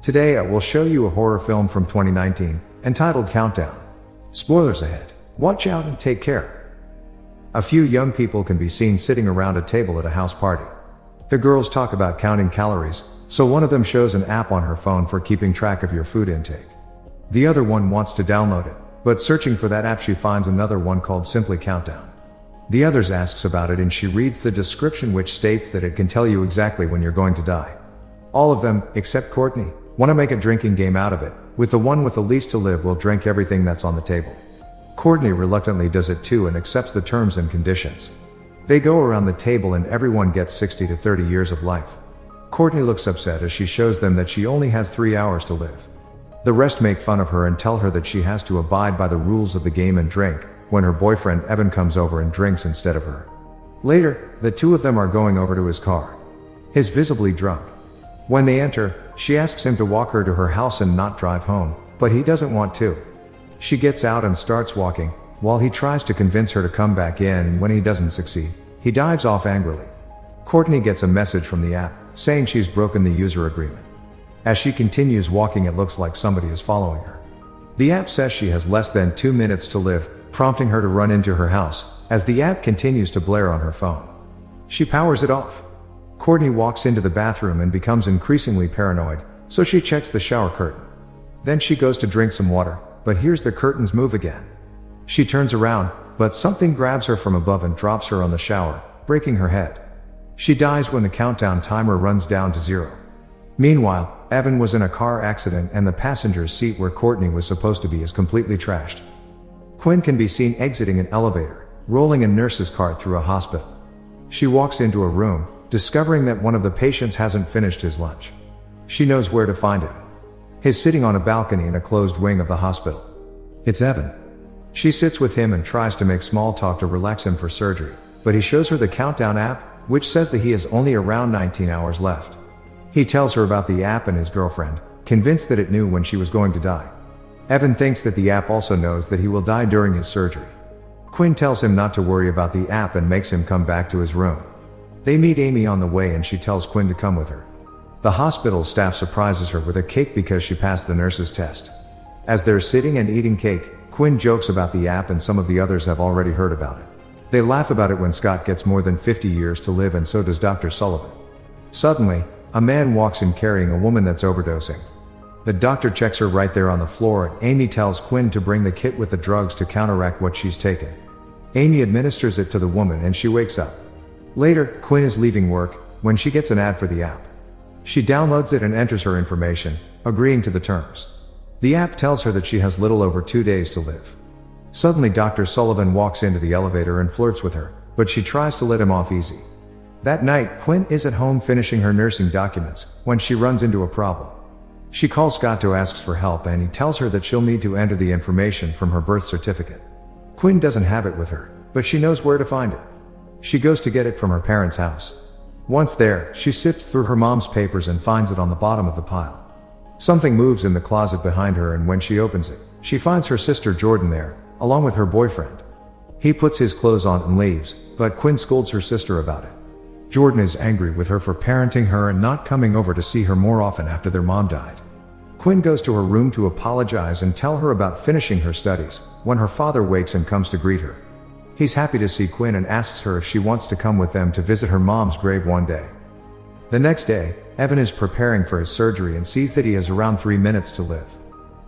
Today I will show you a horror film from 2019, entitled Countdown. Spoilers ahead. Watch out and take care. A few young people can be seen sitting around a table at a house party. The girls talk about counting calories, so one of them shows an app on her phone for keeping track of your food intake. The other one wants to download it, but searching for that app she finds another one called Simply Countdown. The others asks about it and she reads the description which states that it can tell you exactly when you're going to die. All of them, except Courtney, want to make a drinking game out of it, with the one with the least to live will drink everything that's on the table. Courtney reluctantly does it too and accepts the terms and conditions. They go around the table and everyone gets 60 to 30 years of life. Courtney looks upset as she shows them that she only has 3 hours to live. The rest make fun of her and tell her that she has to abide by the rules of the game and drink, when her boyfriend Evan comes over and drinks instead of her. Later, the two of them are going over to his car. He's visibly drunk. When they enter, she asks him to walk her to her house and not drive home, but he doesn't want to. She gets out and starts walking, while he tries to convince her to come back in, and when he doesn't succeed, he dives off angrily. Courtney gets a message from the app, saying she's broken the user agreement. As she continues walking, it looks like somebody is following her. The app says she has less than 2 minutes to live, prompting her to run into her house, as the app continues to blare on her phone. She powers it off. Courtney walks into the bathroom and becomes increasingly paranoid, so she checks the shower curtain. Then she goes to drink some water, but hears the curtains move again. She turns around, but something grabs her from above and drops her on the shower, breaking her head. She dies when the countdown timer runs down to 0. Meanwhile, Evan was in a car accident and the passenger's seat where Courtney was supposed to be is completely trashed. Quinn can be seen exiting an elevator, rolling a nurse's cart through a hospital. She walks into a room, discovering that one of the patients hasn't finished his lunch. She knows where to find him. He's sitting on a balcony in a closed wing of the hospital. It's Evan. She sits with him and tries to make small talk to relax him for surgery, but he shows her the countdown app, which says that he has only around 19 hours left. He tells her about the app and his girlfriend, convinced that it knew when she was going to die. Evan thinks that the app also knows that he will die during his surgery. Quinn tells him not to worry about the app and makes him come back to his room. They meet Amy on the way and she tells Quinn to come with her. The hospital staff surprises her with a cake because she passed the nurse's test. As they're sitting and eating cake, Quinn jokes about the app and some of the others have already heard about it. They laugh about it when Scott gets more than 50 years to live and so does Dr. Sullivan. Suddenly, a man walks in carrying a woman that's overdosing. The doctor checks her right there on the floor and Amy tells Quinn to bring the kit with the drugs to counteract what she's taken. Amy administers it to the woman and she wakes up. Later, Quinn is leaving work, when she gets an ad for the app. She downloads it and enters her information, agreeing to the terms. The app tells her that she has little over 2 days to live. Suddenly Dr. Sullivan walks into the elevator and flirts with her, but she tries to let him off easy. That night, Quinn is at home finishing her nursing documents, when she runs into a problem. She calls Scott to ask for help and he tells her that she'll need to enter the information from her birth certificate. Quinn doesn't have it with her, but she knows where to find it. She goes to get it from her parents' house. Once there, she sifts through her mom's papers and finds it on the bottom of the pile. Something moves in the closet behind her and when she opens it, she finds her sister Jordan there, along with her boyfriend. He puts his clothes on and leaves, but Quinn scolds her sister about it. Jordan is angry with her for parenting her and not coming over to see her more often after their mom died. Quinn goes to her room to apologize and tell her about finishing her studies, when her father wakes and comes to greet her. He's happy to see Quinn and asks her if she wants to come with them to visit her mom's grave one day. The next day, Evan is preparing for his surgery and sees that he has around 3 minutes to live.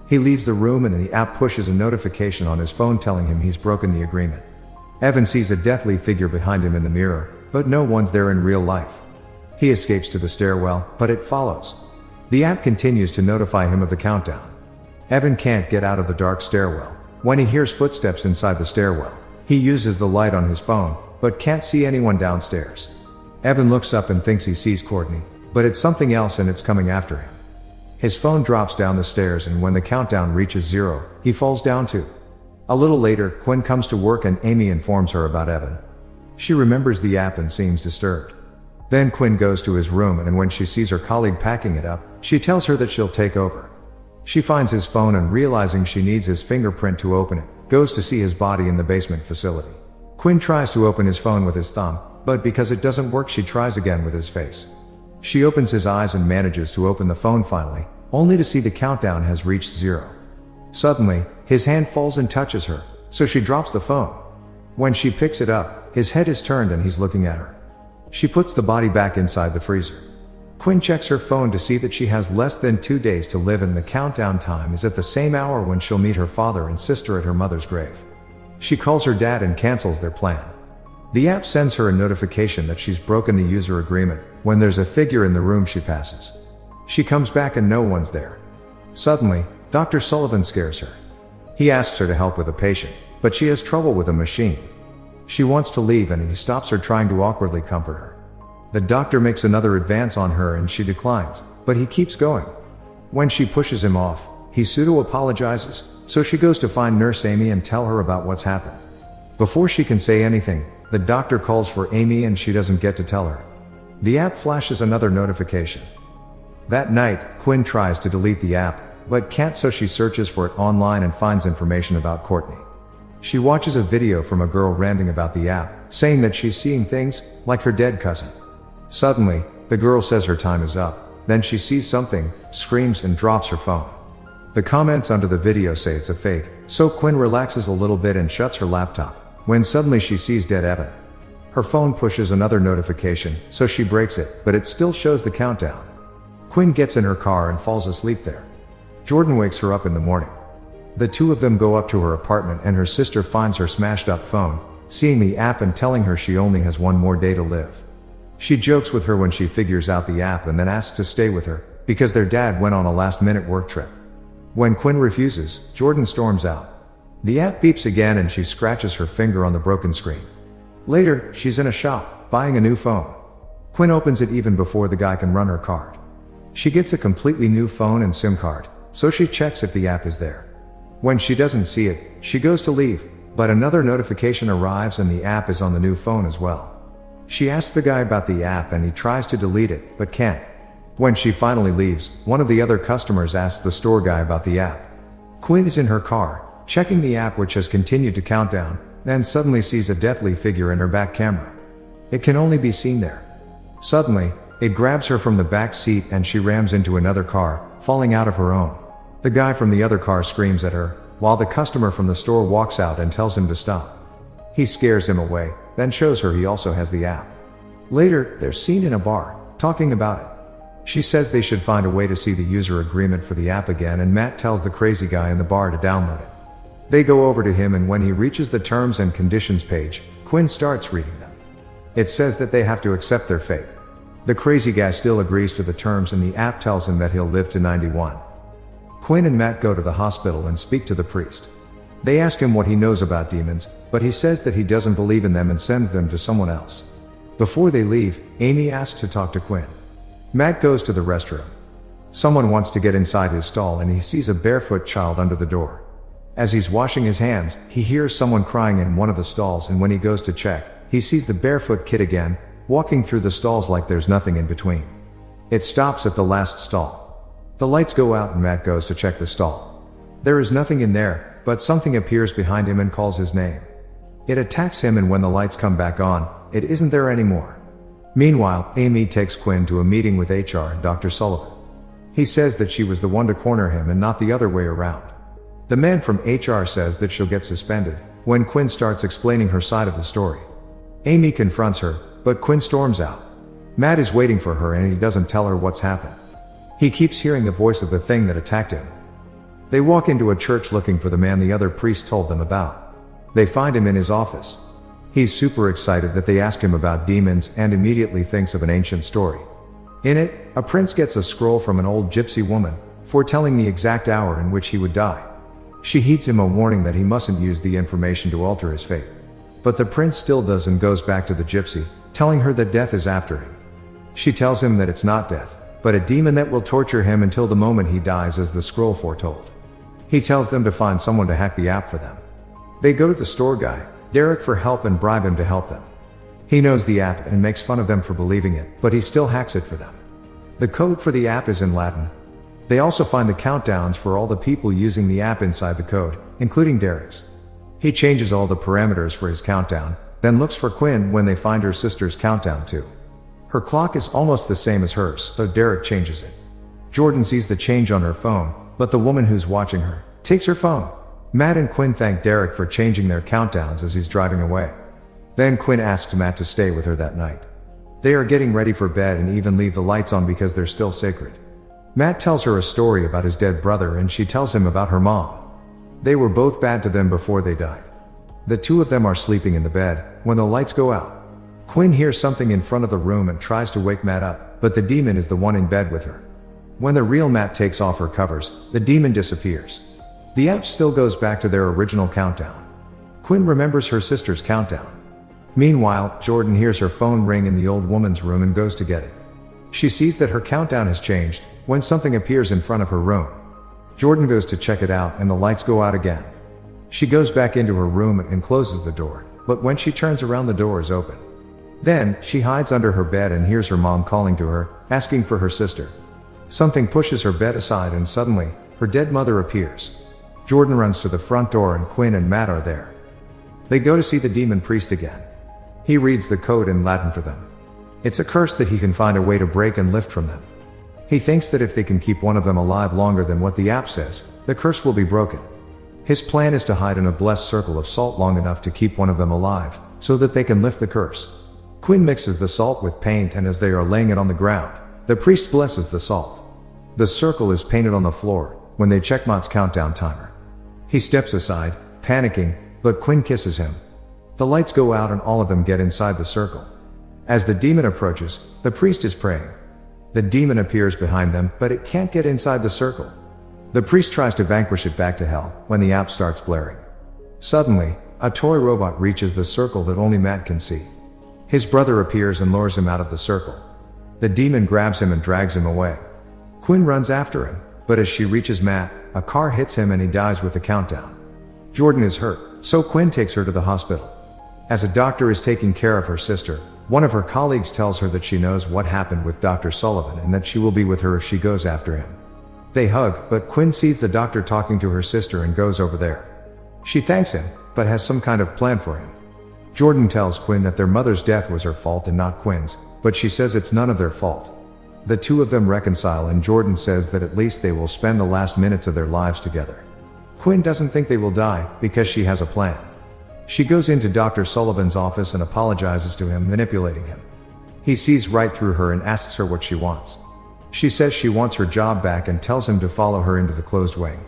He leaves the room and the app pushes a notification on his phone telling him he's broken the agreement. Evan sees a deathly figure behind him in the mirror, but no one's there in real life. He escapes to the stairwell, but it follows. The app continues to notify him of the countdown. Evan can't get out of the dark stairwell. When he hears footsteps inside the stairwell, he uses the light on his phone, but can't see anyone downstairs. Evan looks up and thinks he sees Courtney, but it's something else and it's coming after him. His phone drops down the stairs and when the countdown reaches 0, he falls down too. A little later, Quinn comes to work and Amy informs her about Evan. She remembers the app and seems disturbed. Then Quinn goes to his room and when she sees her colleague packing it up, she tells her that she'll take over. She finds his phone and realizing she needs his fingerprint to open it, goes to see his body in the basement facility. Quinn tries to open his phone with his thumb, but because it doesn't work she tries again with his face. She opens his eyes and manages to open the phone finally, only to see the countdown has reached 0. Suddenly, his hand falls and touches her, so she drops the phone. When she picks it up, his head is turned and he's looking at her. She puts the body back inside the freezer. Quinn checks her phone to see that she has less than 2 days to live, and the countdown time is at the same hour when she'll meet her father and sister at her mother's grave. She calls her dad and cancels their plan. The app sends her a notification that she's broken the user agreement when there's a figure in the room she passes. She comes back and no one's there. Suddenly, Dr. Sullivan scares her. He asks her to help with a patient, but she has trouble with a machine. She wants to leave and he stops her, trying to awkwardly comfort her. The doctor makes another advance on her and she declines, but he keeps going. When she pushes him off, he pseudo-apologizes, so she goes to find Nurse Amy and tell her about what's happened. Before she can say anything, the doctor calls for Amy and she doesn't get to tell her. The app flashes another notification. That night, Quinn tries to delete the app, but can't, so she searches for it online and finds information about Courtney. She watches a video from a girl ranting about the app, saying that she's seeing things, like her dead cousin. Suddenly, the girl says her time is up, then she sees something, screams and drops her phone. The comments under the video say it's a fake, so Quinn relaxes a little bit and shuts her laptop, when suddenly she sees dead Evan. Her phone pushes another notification, so she breaks it, but it still shows the countdown. Quinn gets in her car and falls asleep there. Jordan wakes her up in the morning. The two of them go up to her apartment and her sister finds her smashed up phone, seeing the app and telling her she only has 1 more day to live. She jokes with her when she figures out the app and then asks to stay with her, because their dad went on a last-minute work trip. When Quinn refuses, Jordan storms out. The app beeps again and she scratches her finger on the broken screen. Later, she's in a shop, buying a new phone. Quinn opens it even before the guy can run her card. She gets a completely new phone and SIM card, so she checks if the app is there. When she doesn't see it, she goes to leave, but another notification arrives and the app is on the new phone as well. She asks the guy about the app and he tries to delete it, but can't. When she finally leaves, one of the other customers asks the store guy about the app. Quinn is in her car, checking the app, which has continued to count down, then suddenly sees a deathly figure in her back camera. It can only be seen there. Suddenly, it grabs her from the back seat and she rams into another car, falling out of her own. The guy from the other car screams at her, while the customer from the store walks out and tells him to stop. He scares him away, then shows her he also has the app. Later, they're seen in a bar, talking about it. She says they should find a way to see the user agreement for the app again, and Matt tells the crazy guy in the bar to download it. They go over to him and when he reaches the terms and conditions page, Quinn starts reading them. It says that they have to accept their fate. The crazy guy still agrees to the terms and the app tells him that he'll live to 91. Quinn and Matt go to the hospital and speak to the priest. They ask him what he knows about demons, but he says that he doesn't believe in them and sends them to someone else. Before they leave, Amy asks to talk to Quinn. Matt goes to the restroom. Someone wants to get inside his stall and he sees a barefoot child under the door. As he's washing his hands, he hears someone crying in one of the stalls, and when he goes to check, he sees the barefoot kid again, walking through the stalls like there's nothing in between. It stops at the last stall. The lights go out and Matt goes to check the stall. There is nothing in there, but something appears behind him and calls his name. It attacks him, and when the lights come back on, it isn't there anymore. Meanwhile, Amy takes Quinn to a meeting with HR and Dr. Sullivan. He says that she was the one to corner him and not the other way around. The man from HR says that she'll get suspended, when Quinn starts explaining her side of the story. Amy confronts her, but Quinn storms out. Matt is waiting for her and he doesn't tell her what's happened. He keeps hearing the voice of the thing that attacked him. They walk into a church looking for the man the other priest told them about. They find him in his office. He's super excited that they ask him about demons and immediately thinks of an ancient story. In it, a prince gets a scroll from an old gypsy woman, foretelling the exact hour in which he would die. She heeds him a warning that he mustn't use the information to alter his fate. But the prince still does and goes back to the gypsy, telling her that death is after him. She tells him that it's not death, but a demon that will torture him until the moment he dies, as the scroll foretold. He tells them to find someone to hack the app for them. They go to the store guy, Derek, for help and bribe him to help them. He knows the app and makes fun of them for believing it, but he still hacks it for them. The code for the app is in Latin. They also find the countdowns for all the people using the app inside the code, including Derek's. He changes all the parameters for his countdown, then looks for Quinn when they find her sister's countdown too. Her clock is almost the same as hers, so Derek changes it. Jordan sees the change on her phone, but the woman who's watching her takes her phone. Matt and Quinn thank Derek for changing their countdowns as he's driving away. Then Quinn asks Matt to stay with her that night. They are getting ready for bed and even leave the lights on because they're still sacred. Matt tells her a story about his dead brother and she tells him about her mom. They were both bad to them before they died. The two of them are sleeping in the bed when the lights go out. Quinn hears something in front of the room and tries to wake Matt up, but the demon is the one in bed with her. When the real Matt takes off her covers, the demon disappears. The app still goes back to their original countdown. Quinn remembers her sister's countdown. Meanwhile, Jordan hears her phone ring in the old woman's room and goes to get it. She sees that her countdown has changed when something appears in front of her room. Jordan goes to check it out and the lights go out again. She goes back into her room and closes the door, but when she turns around the door is open. Then, she hides under her bed and hears her mom calling to her, asking for her sister. Something pushes her bed aside and suddenly, her dead mother appears. Jordan runs to the front door and Quinn and Matt are there. They go to see the demon priest again. He reads the code in Latin for them. It's a curse that he can find a way to break and lift from them. He thinks that if they can keep one of them alive longer than what the app says, the curse will be broken. His plan is to hide in a blessed circle of salt long enough to keep one of them alive, so that they can lift the curse. Quinn mixes the salt with paint and as they are laying it on the ground, the priest blesses the salt. The circle is painted on the floor when they check Matt's countdown timer. He steps aside, panicking, but Quinn kisses him. The lights go out and all of them get inside the circle. As the demon approaches, the priest is praying. The demon appears behind them, but it can't get inside the circle. The priest tries to vanquish it back to hell when the app starts blaring. Suddenly, a toy robot reaches the circle that only Matt can see. His brother appears and lures him out of the circle. The demon grabs him and drags him away. Quinn runs after him, but as she reaches Matt, a car hits him and he dies with the countdown. Jordan is hurt, so Quinn takes her to the hospital. As a doctor is taking care of her sister, one of her colleagues tells her that she knows what happened with Dr. Sullivan and that she will be with her if she goes after him. They hug, but Quinn sees the doctor talking to her sister and goes over there. She thanks him, but has some kind of plan for him. Jordan tells Quinn that their mother's death was her fault and not Quinn's, but she says it's none of their fault. The two of them reconcile and Jordan says that at least they will spend the last minutes of their lives together. Quinn doesn't think they will die, because she has a plan. She goes into Dr. Sullivan's office and apologizes to him, manipulating him. He sees right through her and asks her what she wants. She says she wants her job back and tells him to follow her into the closed wing.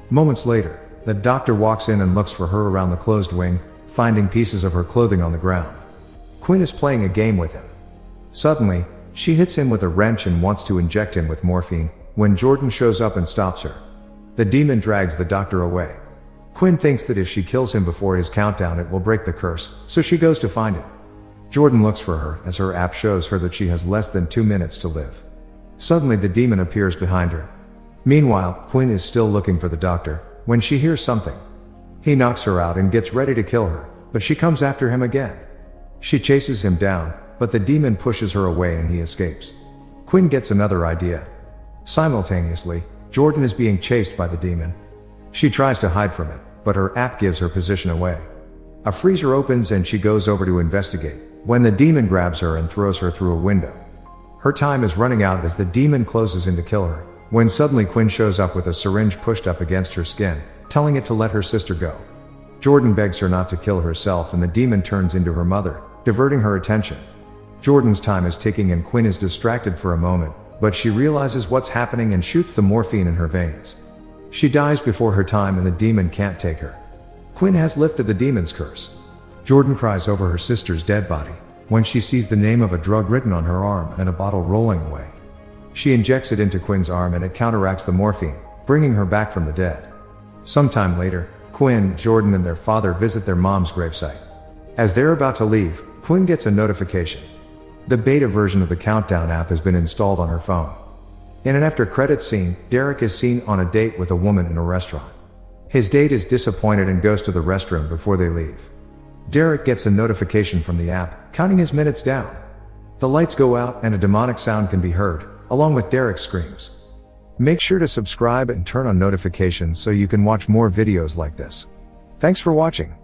Moments later, the doctor walks in and looks for her around the closed wing, finding pieces of her clothing on the ground. Quinn is playing a game with him. Suddenly, she hits him with a wrench and wants to inject him with morphine, when Jordan shows up and stops her. The demon drags the doctor away. Quinn thinks that if she kills him before his countdown it will break the curse, so she goes to find him. Jordan looks for her, as her app shows her that she has less than 2 minutes to live. Suddenly the demon appears behind her. Meanwhile, Quinn is still looking for the doctor, when she hears something. He knocks her out and gets ready to kill her, but she comes after him again. She chases him down, but the demon pushes her away and he escapes. Quinn gets another idea. Simultaneously, Jordan is being chased by the demon. She tries to hide from it, but her app gives her position away. A freezer opens and she goes over to investigate, when the demon grabs her and throws her through a window. Her time is running out as the demon closes in to kill her, when suddenly Quinn shows up with a syringe pushed up against her skin, telling it to let her sister go. Jordan begs her not to kill herself and the demon turns into her mother, diverting her attention. Jordan's time is ticking and Quinn is distracted for a moment, but she realizes what's happening and shoots the morphine in her veins. She dies before her time and the demon can't take her. Quinn has lifted the demon's curse. Jordan cries over her sister's dead body, when she sees the name of a drug written on her arm and a bottle rolling away. She injects it into Quinn's arm and it counteracts the morphine, bringing her back from the dead. Sometime later, Quinn, Jordan and their father visit their mom's gravesite. As they're about to leave, Quinn gets a notification. The beta version of the Countdown app has been installed on her phone. In an after-credits scene, Derek is seen on a date with a woman in a restaurant. His date is disappointed and goes to the restroom before they leave. Derek gets a notification from the app, counting his minutes down. The lights go out and a demonic sound can be heard, along with Derek's screams. Make sure to subscribe and turn on notifications so you can watch more videos like this. Thanks for watching.